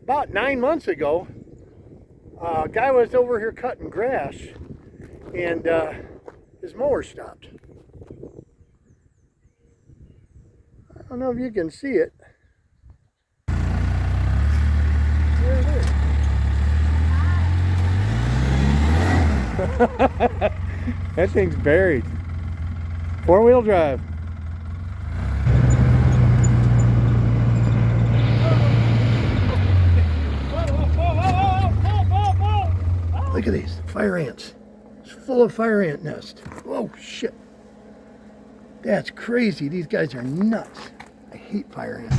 About 9 months ago, a guy was over here cutting grass, and his mower stopped. I don't know if you can see it. There it is. That thing's buried. Four-wheel drive. Look at these fire ants. It's full of fire ant nest. Oh shit. That's crazy. These guys are nuts. I hate fire ants.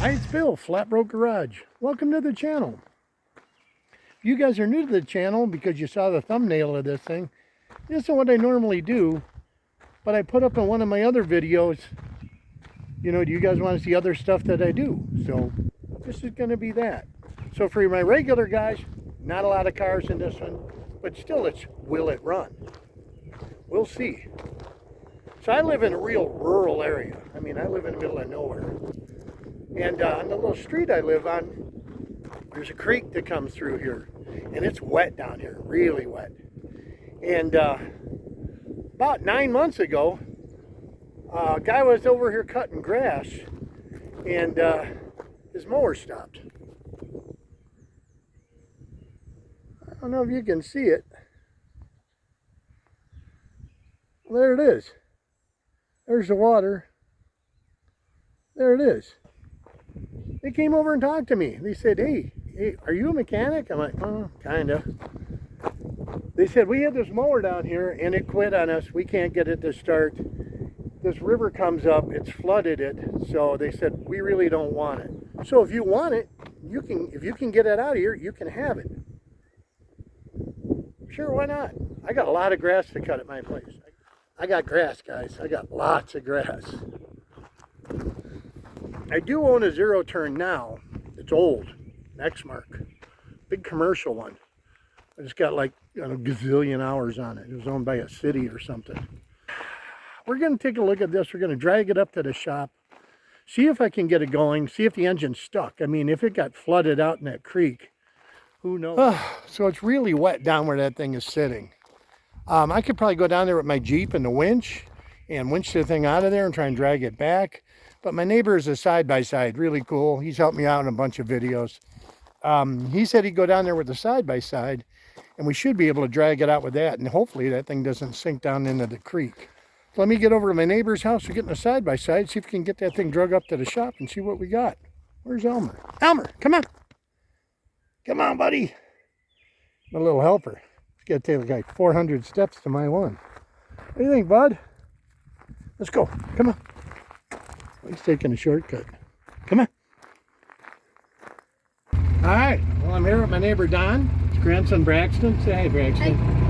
Hi, it's Bill, Flatbroke Garage. Welcome to the channel. If you guys are new to the channel because you saw the thumbnail of this thing, this isn't what I normally do, but I put up in one of my other videos, you know, do you guys want to see other stuff that I do? So this is going to be that. So for my regular guys, not a lot of cars in this one, but still, it's will it run? We'll see. So I live in a real rural area. I mean, I live in the middle of nowhere. And on the little street I live on, there's a creek that comes through here. And it's wet down here, really wet. And about 9 months ago, a guy was over here cutting grass, and his mower stopped. I don't know if you can see it. There it is. There's the water. There it is. They came over and talked to me. They said, hey, are you a mechanic? I'm like, oh, kind of. They said, we had this mower down here and it quit on us. We can't get it to start. This river comes up, it's flooded it. So they said, we really don't want it. So if you want it, you can. If you can get it out of here, you can have it. Sure, why not? I got a lot of grass to cut at my place. I got grass, guys. I got lots of grass. I do own a ZeroTurn now. It's old, X-Mark, big commercial one. I just got like a gazillion hours on it. It was owned by a city or something. We're going to take a look at this. We're going to drag it up to the shop, see if I can get it going, see if the engine's stuck. I mean, if it got flooded out in that creek, who knows? So it's really wet down where that thing is sitting. I could probably go down there with my Jeep and the winch and winch the thing out of there and try and drag it back. But my neighbor is a side-by-side, really cool. He's helped me out in a bunch of videos. He said he'd go down there with the side-by-side, and we should be able to drag it out with that, and hopefully that thing doesn't sink down into the creek. So let me get over to my neighbor's house and get in a side-by-side, see if we can get that thing drug up to the shop and see what we got. Where's Elmer? Elmer, come on. Come on, buddy. My little helper. It's got to take like 400 steps to my one. What do you think, bud? Let's go. Come on. He's taking a shortcut. Come on. All right. Well, I'm here with my neighbor Don. His grandson Braxton. Say hi, Braxton. Hey.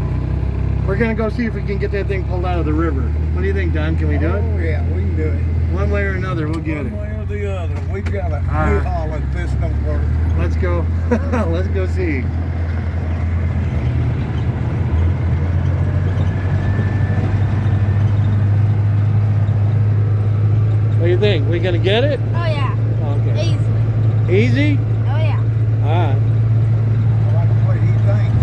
We're going to go see if we can get that thing pulled out of the river. What do you think, Don? Can we do it? Oh, yeah, we can do it. One way or another, we'll get it. One way or the other. We've got a new haul if this don't work. Let's go. Let's go see. What do you think? We gonna get it? Oh yeah. Okay. Easily. Easy? Oh yeah. All right. I like the way he thinks.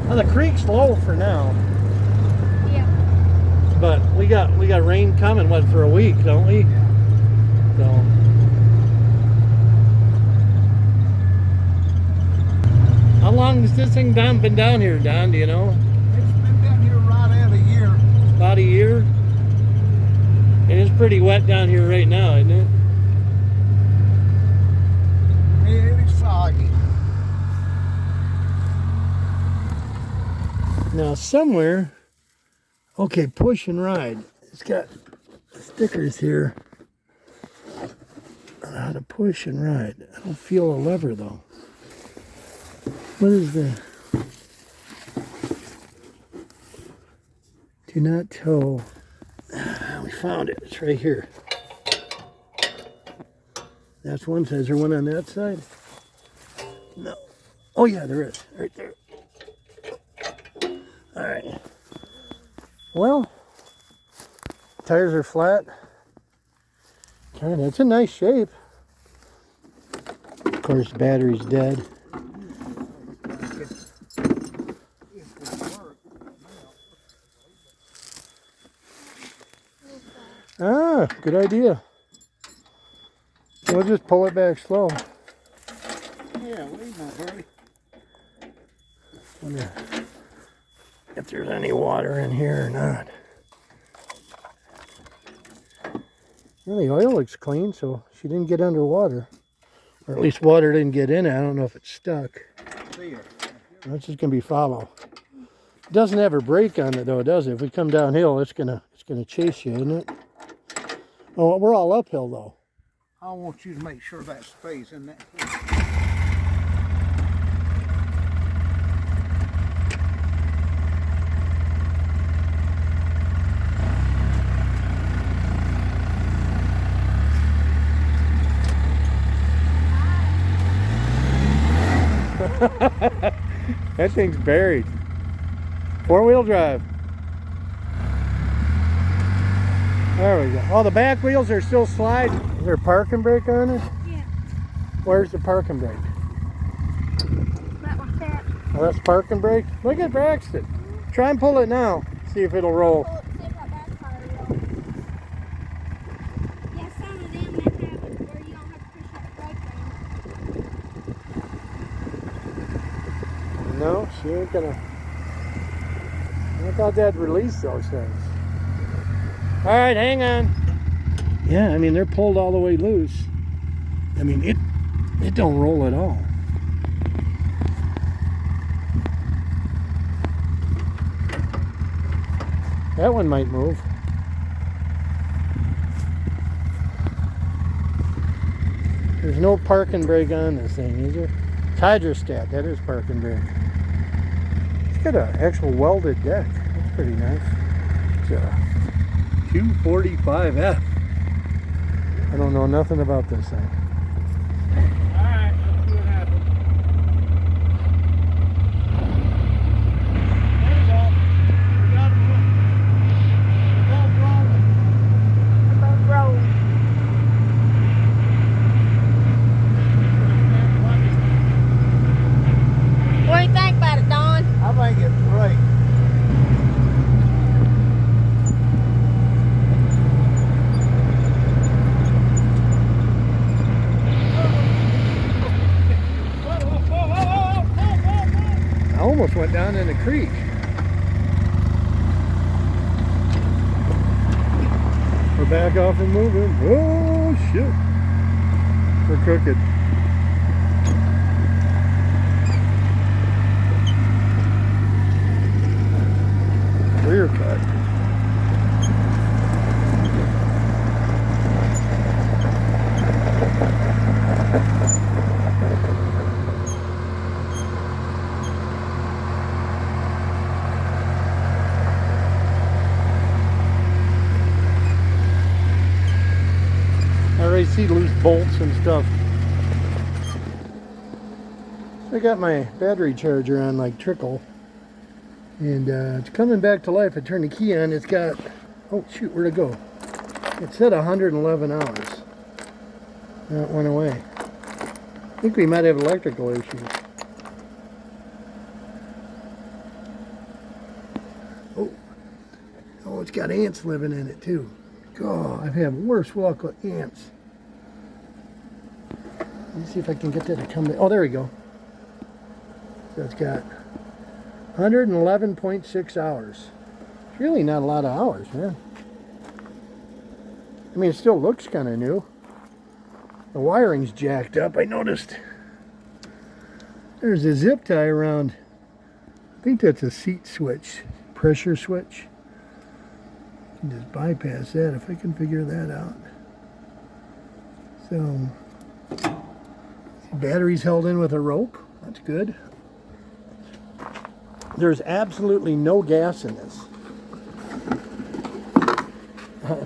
Well, the creek's low for now, Yeah. but we got rain coming. What, for a week, don't we? Yeah. So. How long has this thing been down here, Don? Do you know? It's been down here right at a year. About a year. And it's pretty wet down here right now, isn't it? It's soggy. Now somewhere, okay, push and ride. It's got stickers here on how to push and ride. I don't feel a lever though. What is the do not tow? We found it. It's right here. That's one side. Is there one on that side? No. Oh yeah, there is. Right there. Alright. Well, tires are flat. It's a nice shape. Of course, the battery's dead. Ah, good idea. We'll just pull it back slow. Yeah, we ain't no hurry. Wonder if there's any water in here or not. Well, the oil looks clean, so she didn't get underwater. Or at least water didn't get in it. I don't know if it's stuck. See ya. That's just gonna be follow. It doesn't have a brake on it though, does it? If we come downhill, it's gonna chase you, isn't it? Oh, we're all uphill though. I want you to make sure that stays in that. That thing's buried. Four-wheel drive. There we go. Oh, the back wheels are still sliding. Is there a parking brake on it? Yeah. Where's the parking brake? Not like that. Oh, that's parking brake? Look at Braxton. Try and pull it now. See if it'll roll. Pull it, see if that back tire will. Yeah, some of them that have it where you don't have to push that brake ring. No, she ain't gonna. I thought that'd release those things. All right, hang on. Yeah, I mean, they're pulled all the way loose. I mean, it don't roll at all. That one might move. There's no parking brake on this thing, is there? It's hydrostat, that is parking brake. It's got an actual welded deck. That's pretty nice. It's a 245F. I don't know nothing about this thing. Alright, let's see what happens. There we go. We got it. Above road. What do you think about it, Don? I think it's great. I almost went down in the creek. We're back off and moving. Oh shit. We're crooked. Rear cut. I already see loose bolts and stuff. I got my battery charger on like trickle. And it's coming back to life. I turned the key on. It's got, oh shoot, where'd it go? It said 111 hours. That went away. I think we might have electrical issues. Oh, it's got ants living in it too. God, I've had worse luck with ants. Let me see if I can get that to come back. Oh, there we go. So it's got 111.6 hours. It's really not a lot of hours, man. I mean, it still looks kind of new. The wiring's jacked up. I noticed there's a zip tie around. I think that's a seat switch, pressure switch. I can just bypass that if I can figure that out. So, battery's held in with a rope. That's good. There's absolutely no gas in this.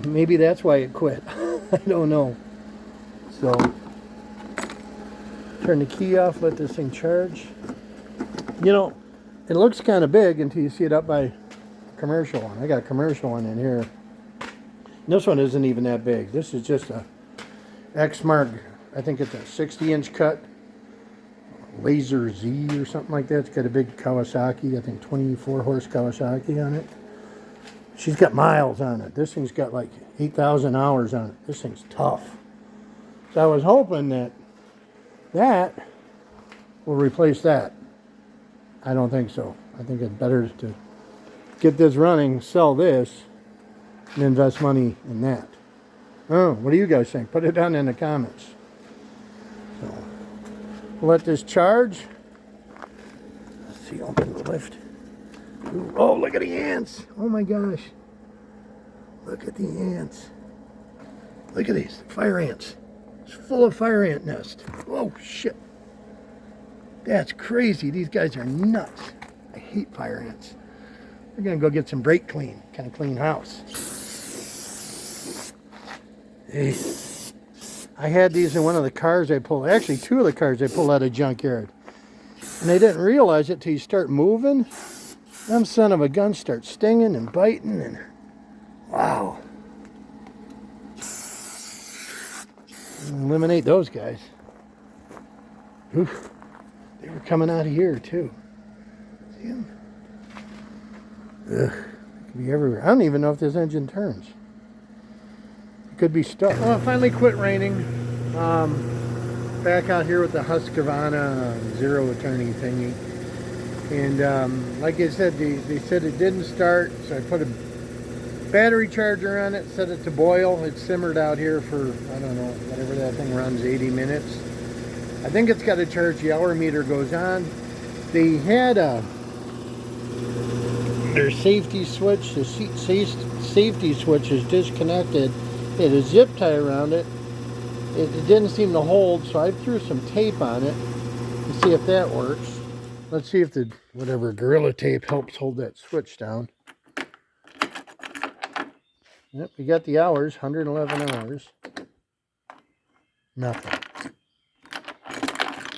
Maybe that's why it quit. I don't know. So, turn the key off, let this thing charge. You know, It looks kind of big until you see it up by commercial one. I got a commercial one in here. This one isn't even that big. This is just a X-Mark, I think it's a 60-inch cut. Laser Z or something like that. It's got a big Kawasaki, I think 24 horse Kawasaki on it. She's got miles on it. This thing's got like 8,000 hours on it. This thing's tough. So I was hoping that that will replace that. I don't think so. I think it's better to get this running, sell this, and invest money in that. Oh, what do you guys think? Put it down in the comments. So, we'll let this charge. Let's see, open the lift. Ooh, oh, look at the ants. Oh my gosh. Look at the ants. Look at these fire ants. It's full of fire ant nest. Oh, shit. That's crazy. These guys are nuts. I hate fire ants. We're going to go get some brake clean. Kind of clean house. Hey. I had these in one of the cars I pulled. Actually, two of the cars I pulled out of junkyard. And they didn't realize it till you start moving. Them son of a gun start stinging and biting. And wow. Eliminate those guys. Oof. They were coming out of here too. See them? Ugh. It could be everywhere. I don't even know if this engine turns. It could be stuck. Well, it finally quit raining. Back out here with the Husqvarna ZeroTurning thingy. And like I said, they said it didn't start, so I put a battery charger on it, set it to boil. It simmered out here for, I don't know, whatever that thing runs, 80 minutes. I think it's got a charge. The hour meter goes on. They had their safety switch, the safety switch is disconnected. It had a zip tie around it. It didn't seem to hold, so I threw some tape on it to see if that works. Let's see if the whatever Gorilla Tape helps hold that switch down. Yep, we got the hours, 111 hours. Nothing.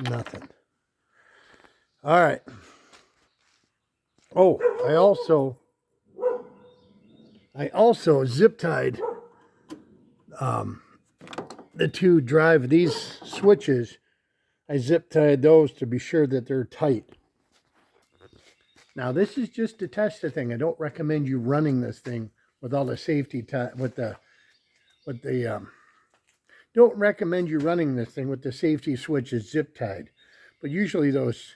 Nothing. All right. Oh, I also zip tied the two drive these switches. I zip tied those to be sure that they're tight. Now this is just to test the thing. I don't recommend you running this thing with all the safety don't recommend you running this thing with the safety switches zip tied. But usually those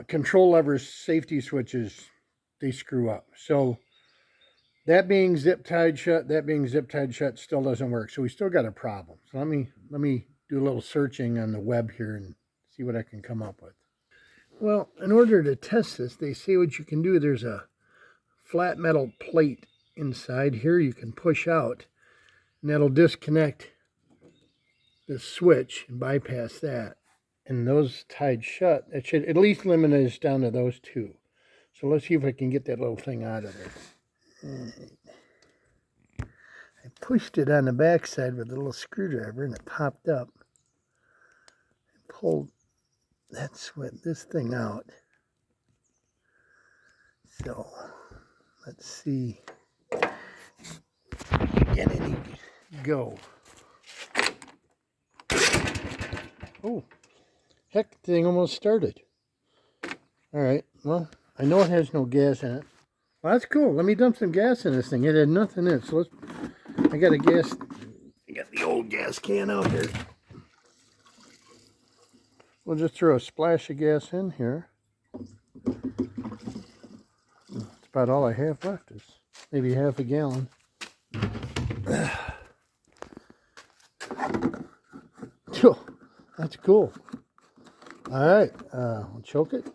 control levers, safety switches, they screw up. So that being zip tied shut, still doesn't work. So we still got a problem. So let me do a little searching on the web here and see what I can come up with. Well, in order to test this, they say what you can do. There's a flat metal plate inside here you can push out, and that'll disconnect the switch and bypass that. And those tied shut, that should at least limit us down to those two. So let's see if I can get that little thing out of there. I pushed it on the backside with a little screwdriver and it popped up. I pulled this thing out. So let's see. Get any go. Oh, heck, the thing almost started. All right, well, I know it has no gas in it. Well, that's cool. Let me dump some gas in this thing. It had nothing in it, so I got the old gas can out here. We'll just throw a splash of gas in here. That's about all I have left, is maybe half a gallon. That's cool. All right, we'll choke it.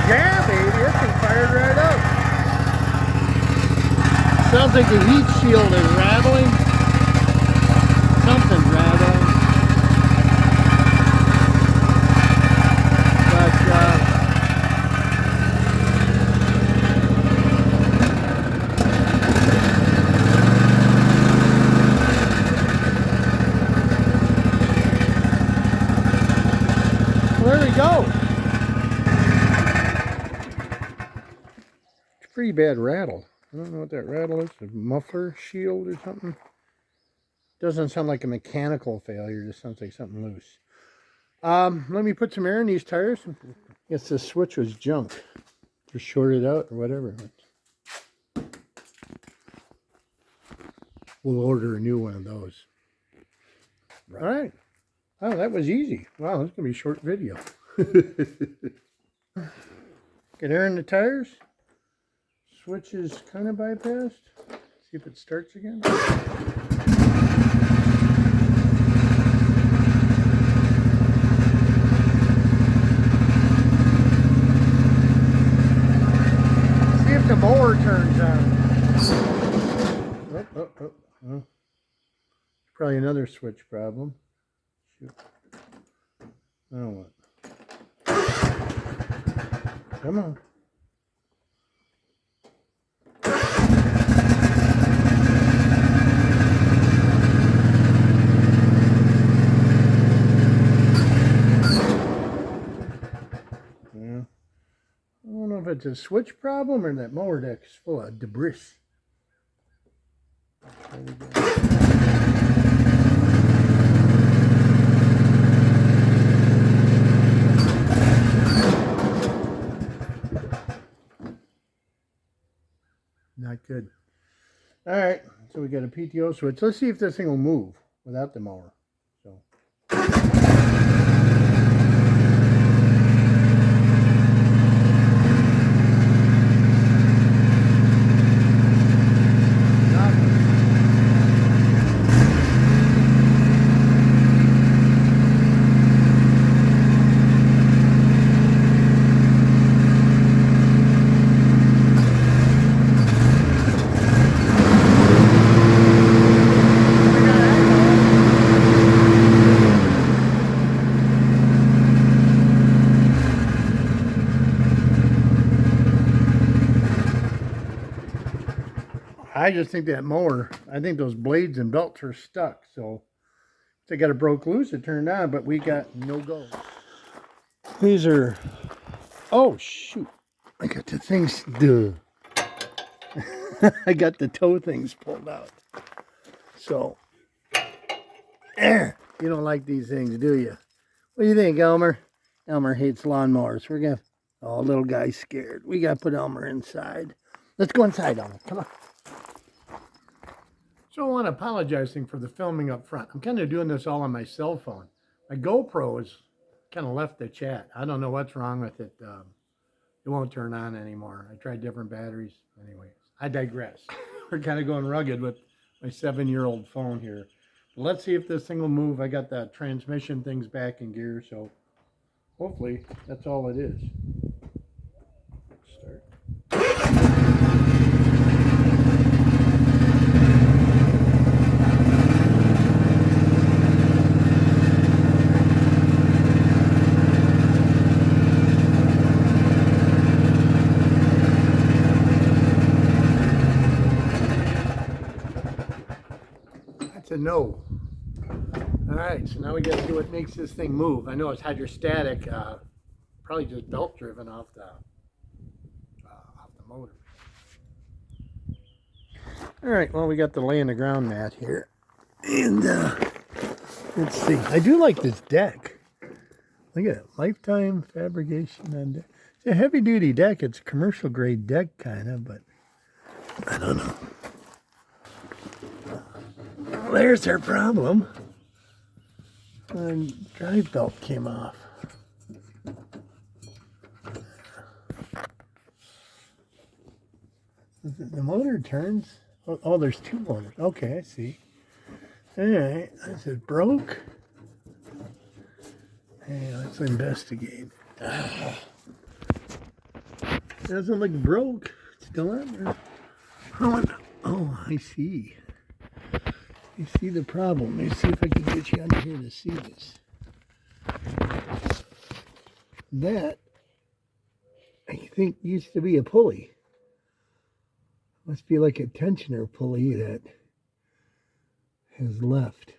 Yeah, baby, this thing fired right up. Sounds like the heat shield is rattling. Something's rattling. But pretty bad rattle. I don't know what that rattle is. A muffler shield or something. Doesn't sound like a mechanical failure. Just sounds like something loose. Let me put some air in these tires. Guess this switch was junk. Just shorted out or whatever. We'll order a new one of those. Right. All right. Oh, that was easy. Wow, this is going to be a short video. Get air in the tires. Switch is kind of bypassed. See if it starts again. See if the mower turns on. Oh. Probably another switch problem. Shoot. Now what? Come on. Yeah. I don't know if it's a switch problem or that mower deck's full of debris. There we go. Not good. All right, so we got a PTO switch. Let's see if this thing will move without the mower. So. I just think that mower, I think those blades and belts are stuck. So if they got it broke loose, it turned on, but we got no go. These are, oh shoot. I got the things, duh. I got the toe things pulled out. So, you don't like these things, do you? What do you think, Elmer? Elmer hates lawnmowers. We're going to, oh, little guy's scared. We got to put Elmer inside. Let's go inside, Elmer. Come on. So I want to apologize for the filming up front. I'm kind of doing this all on my cell phone. My GoPro is kind of left the chat. I don't know what's wrong with it. It won't turn on anymore. I tried different batteries. Anyway, I digress. We're kind of going rugged with my 7-year-old phone here. But let's see if this thing will move. I got the transmission things back in gear, so hopefully that's all it is. Start. A no. All right, so now we got to do what makes this thing move. I know it's hydrostatic, probably just belt driven off the motor. All right, well, we got the lay in the ground mat here, and let's see. I do like this deck. Look at it, lifetime fabrication on deck. It's a heavy duty deck. It's a commercial grade deck kind of, but I don't know. Well, there's our problem. The drive belt came off. The motor turns. Oh, there's two motors. Okay, I see. All right, is it broke? Hey, let's investigate. Doesn't look broke. It's still on there. Oh, I see. You see the problem. Let me see if I can get you under here to see this. That, I think, used to be a pulley. Must be like a tensioner pulley that has left.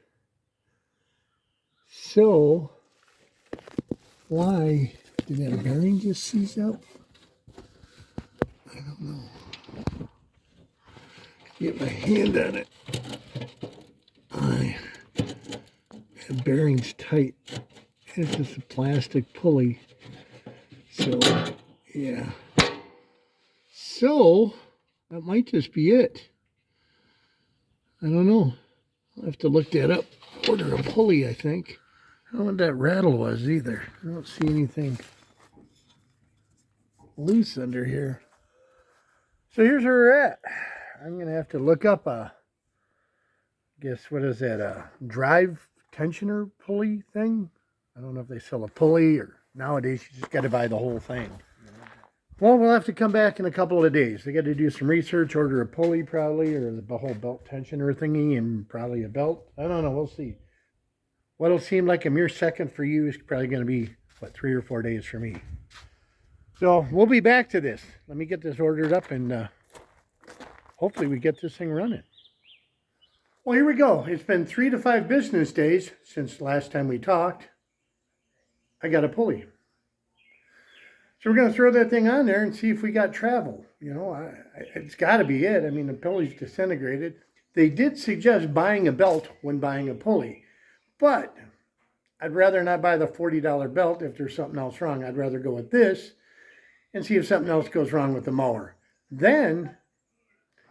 So, why did that bearing just seize up? I don't know. Get my hand on it. The bearing's tight. It's just a plastic pulley. So, yeah. So, that might just be it. I don't know. I'll have to look that up. Order a pulley, I think. I don't know what that rattle was either. I don't see anything loose under here. So here's where we're at. I'm going to have to look up a, guess what is that, a drive tensioner pulley thing? I don't know if they sell a pulley or nowadays you just got to buy the whole thing. Well, we'll have to come back in a couple of days. I got to do some research, order a pulley probably, or the whole belt tensioner thingy, and probably a belt. I don't know. We'll see. What'll seem like a mere second for you is probably going to be, what, 3 or 4 days for me. So we'll be back to this. Let me get this ordered up and hopefully we get this thing running. Well, here we go. It's been 3 to 5 business days since last time we talked. I got a pulley. So we're going to throw that thing on there and see if we got travel. You know, it's got to be it. I mean, the pulley's disintegrated. They did suggest buying a belt when buying a pulley. But I'd rather not buy the $40 belt if there's something else wrong. I'd rather go with this and see if something else goes wrong with the mower. Then,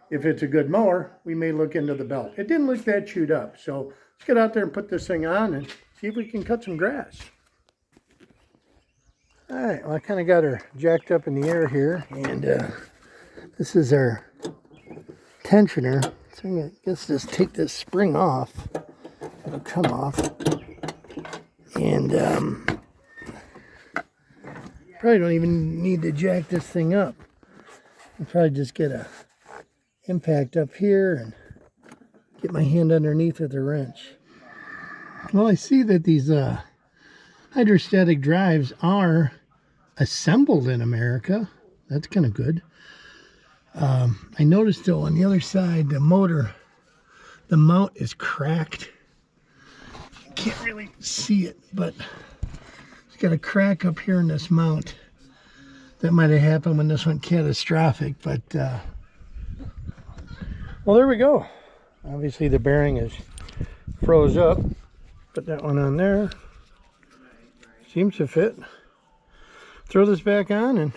if it's a good mower, we may look into the belt. It didn't look that chewed up. So let's get out there and put this thing on and see if we can cut some grass. All right, well, I kind of got her jacked up in the air here, and this is our tensioner. So I'm going to guess just take this spring off. It'll come off. And probably don't even need to jack this thing up. I'll probably just get a impact up here and get my hand underneath with a wrench. Well, I see that these hydrostatic drives are assembled in America. That's kind of good. I noticed though on the other side, the motor, the mount is cracked. You can't really see it, but it's got a crack up here in this mount. That might have happened when this went catastrophic, but well, there we go. Obviously the bearing is froze up. Put that one on there. Seems to fit. Throw this back on and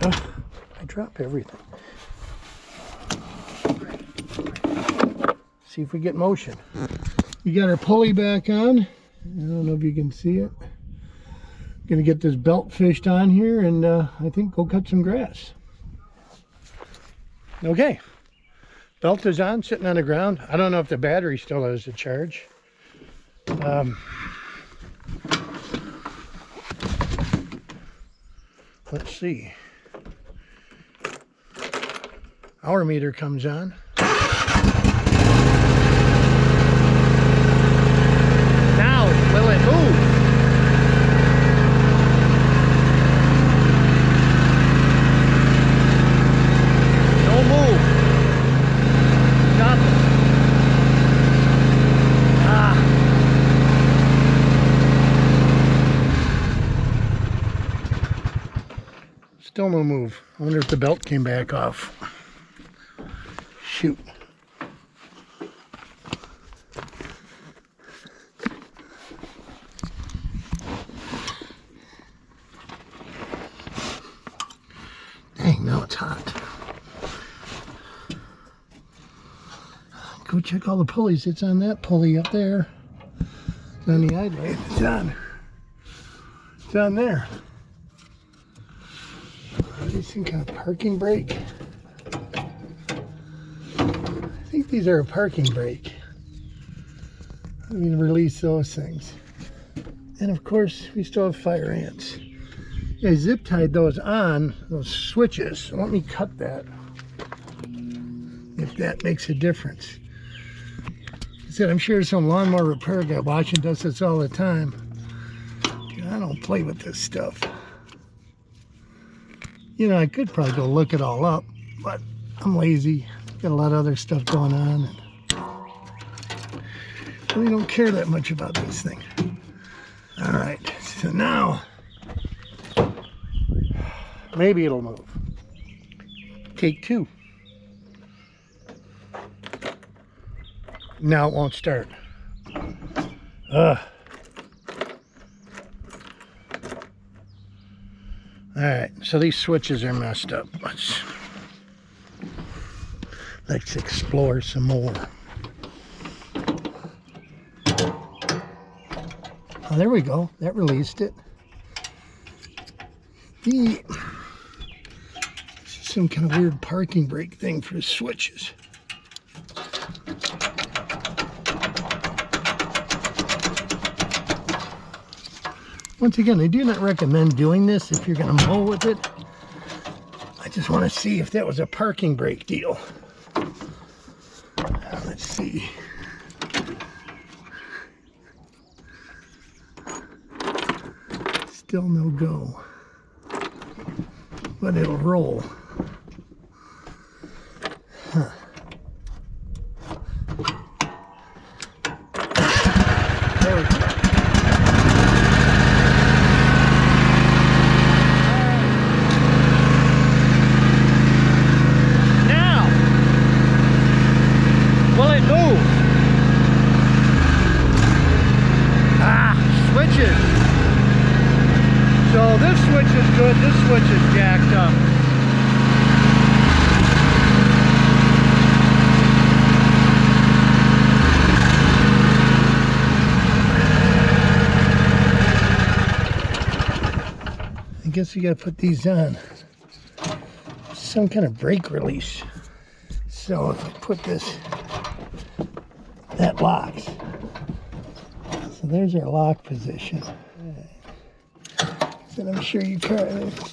I drop everything. See if we get motion. We got our pulley back on. I don't know if you can see it. Gonna get this belt fished on here and I think go cut some grass. Okay. Belt is on, sitting on the ground. I don't know if the battery still has a charge. Let's see. Hour meter comes on. Now, will it move? No move. Nothing. Still no move. I wonder if the belt came back off. Shoot. Dang, now it's hot. Go check all the pulleys. It's on that pulley up there. It's on the idler. It's on. It's on there. These some kind of parking brake. I think these are a parking brake. Let me release those things. And of course, we still have fire ants. I zip tied those on, those switches. So let me cut that, if that makes a difference. I said, I'm sure some lawnmower repair guy watching does this all the time. I don't play with this stuff. You know, I could probably go look it all up, but I'm lazy. Got a lot of other stuff going on, and really don't care that much about these things. All right, so now maybe it'll move. Take 2. Now it won't start. Ugh. Alright, so these switches are messed up. Let's explore some more. Oh, there we go. That released it. This is some kind of weird parking brake thing for the switches. Once again, I do not recommend doing this if you're going to mow with it. I just want to see if that was a parking brake deal. Let's see. Still no go. But it'll roll. Huh. There we go. So this switch is good, this switch is jacked up. I guess you gotta put these on. Some kind of brake release. So if I put this, that locks. So there's our lock position. And I'm sure you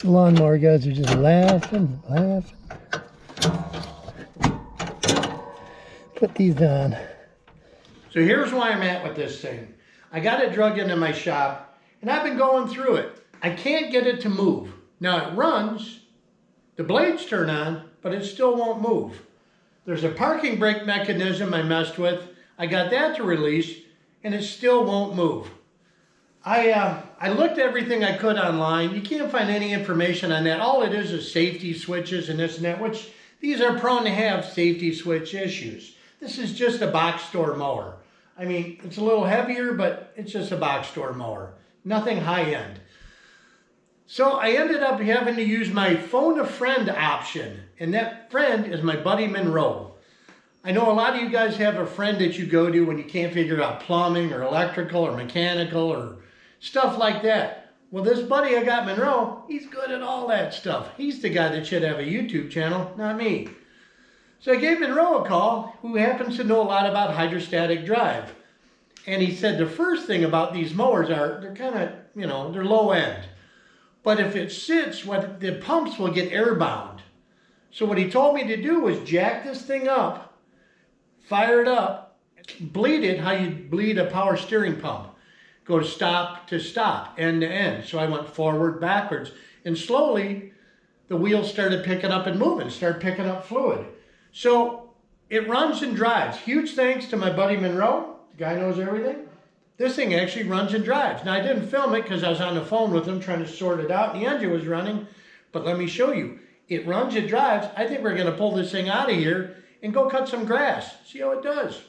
lawnmower guys are just laughing. Put these on. So here's why I'm at with this thing. I got it drug into my shop, and I've been going through it. I can't get it to move. Now it runs, the blades turn on, but it still won't move. There's a parking brake mechanism I messed with. I got that to release, and it still won't move. I looked at everything I could online. You can't find any information on that. All it is safety switches and this and that, which these are prone to have safety switch issues. This is just a box store mower. I mean, it's a little heavier, but it's just a box store mower. Nothing high end. So I ended up having to use my phone a friend option. And that friend is my buddy Monroe. I know a lot of you guys have a friend that you go to when you can't figure out plumbing or electrical or mechanical or stuff like that. Well, this buddy I got, Monroe, he's good at all that stuff. He's the guy that should have a YouTube channel, not me. So I gave Monroe a call, who happens to know a lot about hydrostatic drive. And he said the first thing about these mowers are, they're kind of, they're low end. But if it sits, the pumps will get airbound. So what he told me to do was jack this thing up, fire it up, bleed it how you bleed a power steering pump. Go to stop, end to end. So I went forward, backwards, and slowly the wheels started picking up and moving, started picking up fluid. So it runs and drives. Huge thanks to my buddy Monroe, the guy knows everything. This thing actually runs and drives. Now I didn't film it because I was on the phone with him trying to sort it out and the engine was running, but let me show you. It runs, it drives. I think we're gonna pull this thing out of here and go cut some grass. See how it does.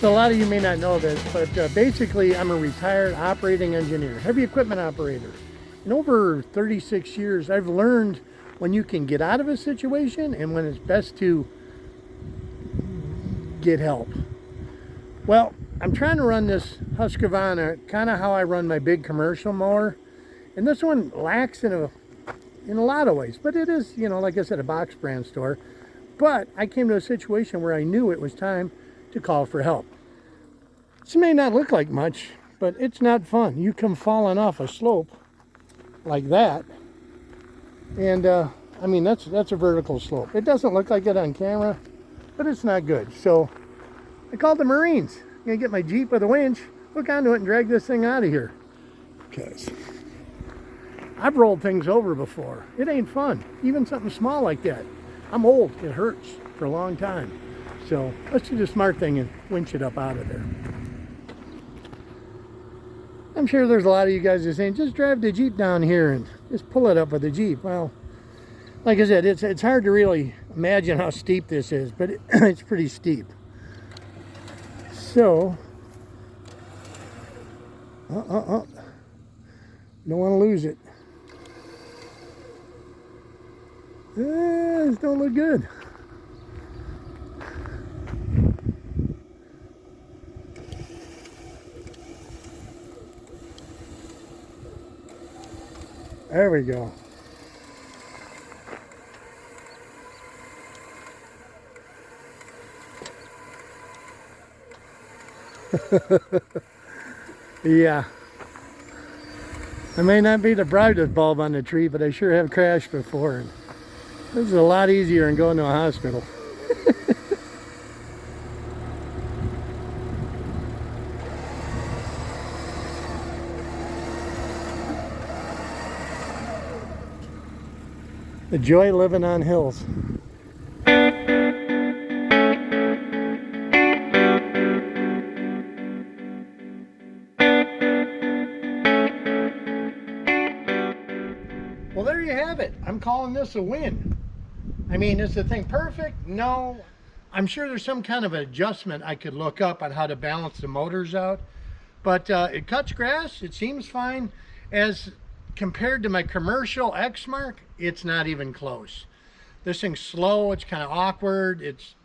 So a lot of you may not know this, but basically I'm a retired operating engineer, heavy equipment operator. In over 36 years, I've learned when you can get out of a situation and when it's best to get help. Well, I'm trying to run this Husqvarna kind of how I run my big commercial mower. And this one lacks in a lot of ways, but it is, like I said, a box brand store. But I came to a situation where I knew it was time to call for help. This may not look like much, but it's not fun. You come falling off a slope like that, and I mean that's a vertical slope. It doesn't look like it on camera, but it's not good. So I called the Marines. I'm gonna get my Jeep with a winch, hook onto it, and drag this thing out of here. Because I've rolled things over before. It ain't fun, even something small like that. I'm old, it hurts for a long time. So let's do the smart thing and winch it up out of there. I'm sure there's a lot of you guys that are saying, just drive the Jeep down here and just pull it up with the Jeep. Well, like I said, it's hard to really imagine how steep this is, but it's pretty steep. So, don't want to lose it. This don't look good. There we go. Yeah. I may not be the brightest bulb on the tree, but I sure have crashed before. And this is a lot easier than going to a hospital. The joy of living on hills. Well, there you have it. I'm calling this a win. I mean, is the thing perfect? No. I'm sure there's some kind of adjustment I could look up on how to balance the motors out. But it cuts grass. It seems fine. As compared to my commercial Exmark, it's not even close. This thing's slow. It's kind of awkward. It's,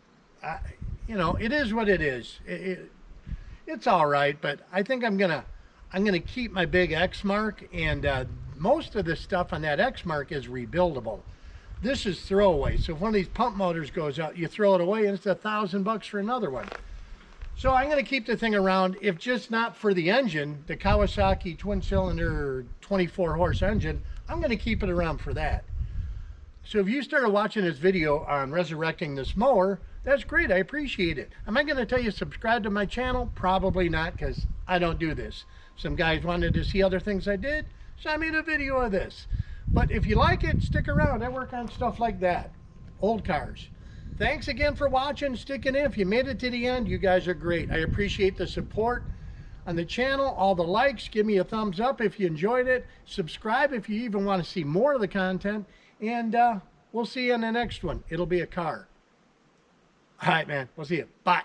you know, it is what it is. It's all right, but I think I'm gonna keep my big Exmark, and most of the stuff on that Exmark is rebuildable. This is throwaway. So if one of these pump motors goes out, you throw it away, and it's $1,000 for another one. So I'm going to keep the thing around, if just not for the engine, the Kawasaki twin-cylinder 24-horse engine. I'm going to keep it around for that. So if you started watching this video on resurrecting this mower, that's great. I appreciate it. Am I going to tell you subscribe to my channel? Probably not, because I don't do this. Some guys wanted to see other things I did, so I made a video of this. But if you like it, stick around. I work on stuff like that. Old cars. Thanks again for watching, sticking in. If you made it to the end, you guys are great. I appreciate the support on the channel, all the likes. Give me a thumbs up if you enjoyed it. Subscribe if you even want to see more of the content. And we'll see you in the next one. It'll be a car. All right, man. We'll see you. Bye.